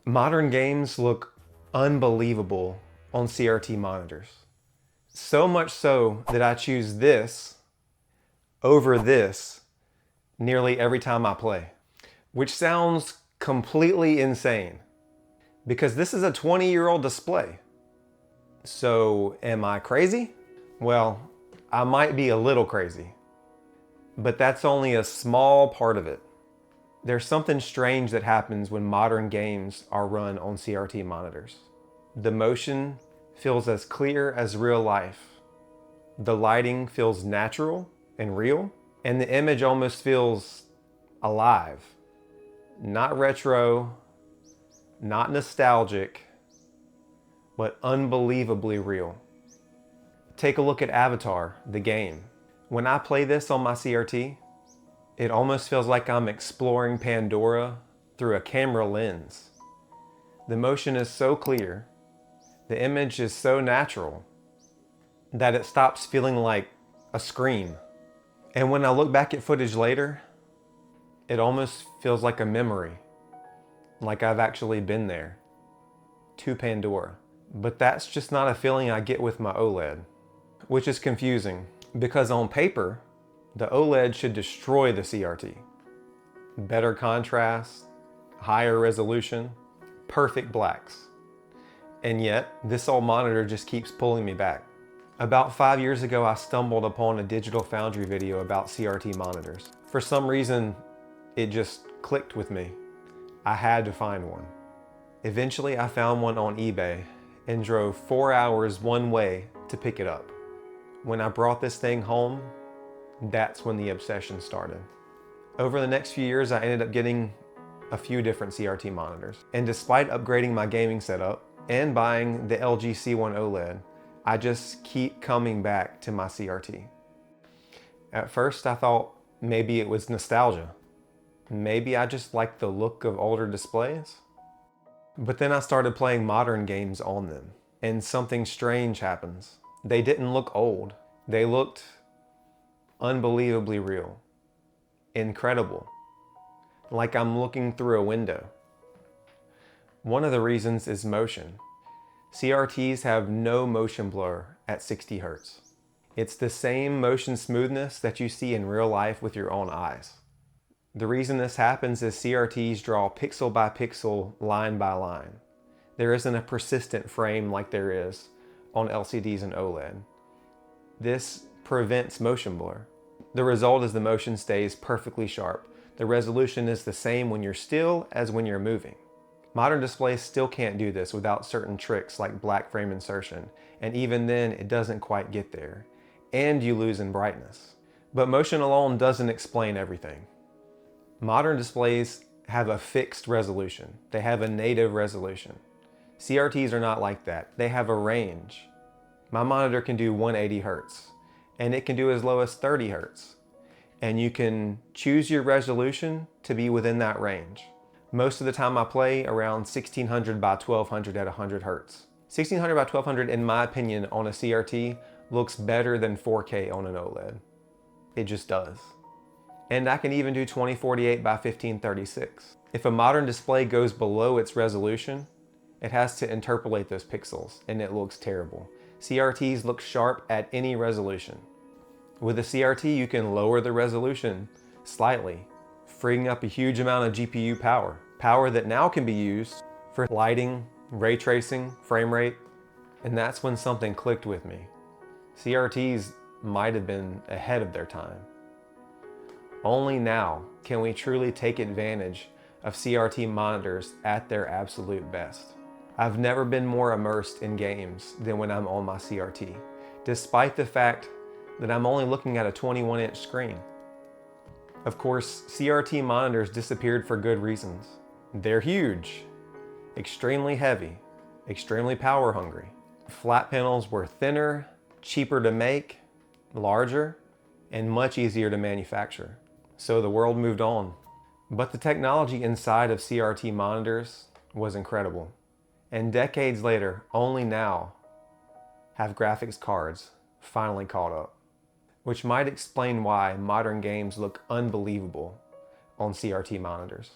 Modern games look unbelievable on CRT monitors. So much so that I choose this over this nearly every time I play, which sounds completely insane because this is a 20-year-old display. So am I crazy? Well, I might be a little crazy, but that's only a small part of it. There's something strange that happens when modern games are run on CRT monitors. The motion feels as clear as real life. The lighting feels natural and real, and the image almost feels alive. Not retro, not nostalgic, but unbelievably real. Take a look at Avatar, the game. When I play this on my CRT, it almost feels like I'm exploring Pandora through a camera lens. The motion is so clear, the image is so natural, that it stops feeling like a screen. And when I look back at footage later, it almost feels like a memory, like I've actually been there, to Pandora. But that's just not a feeling I get with my OLED, which is confusing because on paper, the OLED should destroy the CRT. Better contrast, higher resolution, perfect blacks. And yet, this old monitor just keeps pulling me back. About 5 years ago, I stumbled upon a Digital Foundry video about CRT monitors. For some reason, it just clicked with me. I had to find one. Eventually, I found one on eBay and drove 4 hours one way to pick it up. When I brought this thing home, that's when the obsession started. Over the next few years, I ended up getting a few different CRT monitors. And despite upgrading my gaming setup and buying the LG C1 OLED, I just keep coming back to my CRT. At first, I thought maybe it was nostalgia. Maybe I just like the look of older displays. But then I started playing modern games on them, and something strange happens. They didn't look old. They looked unbelievably real, incredible, like I'm looking through a window. One of the reasons is motion. CRTs have no motion blur at 60 Hz. It's the same motion smoothness that you see in real life with your own eyes. The reason this happens is CRTs draw pixel by pixel, line by line. There isn't a persistent frame like there is on LCDs and OLED. This prevents motion blur. The result is the motion stays perfectly sharp. The resolution is the same when you're still as when you're moving. Modern displays still can't do this without certain tricks like black frame insertion, and even then it doesn't quite get there, and you lose in brightness. But motion alone doesn't explain everything. Modern displays have a fixed resolution. They have a native resolution. CRTs are not like that. They have a range. My monitor can do 180 Hz, and it can do as low as 30 Hz. And you can choose your resolution to be within that range. Most of the time I play around 1600 by 1200 at 100 Hz. 1600 by 1200, in my opinion, on a CRT looks better than 4K on an OLED. It just does. And I can even do 2048 by 1536. If a modern display goes below its resolution, it has to interpolate those pixels, and it looks terrible. CRTs look sharp at any resolution. With a CRT, you can lower the resolution slightly, freeing up a huge amount of GPU power. Power that now can be used for lighting, ray tracing, frame rate, and that's when something clicked with me. CRTs might have been ahead of their time. Only now can we truly take advantage of CRT monitors at their absolute best. I've never been more immersed in games than when I'm on my CRT, despite the fact that I'm only looking at a 21-inch screen. Of course, CRT monitors disappeared for good reasons. They're huge, extremely heavy, extremely power hungry. Flat panels were thinner, cheaper to make, larger, and much easier to manufacture. So the world moved on. But the technology inside of CRT monitors was incredible. And decades later, only now, have graphics cards finally caught up, which might explain why modern games look unbelievable on CRT monitors.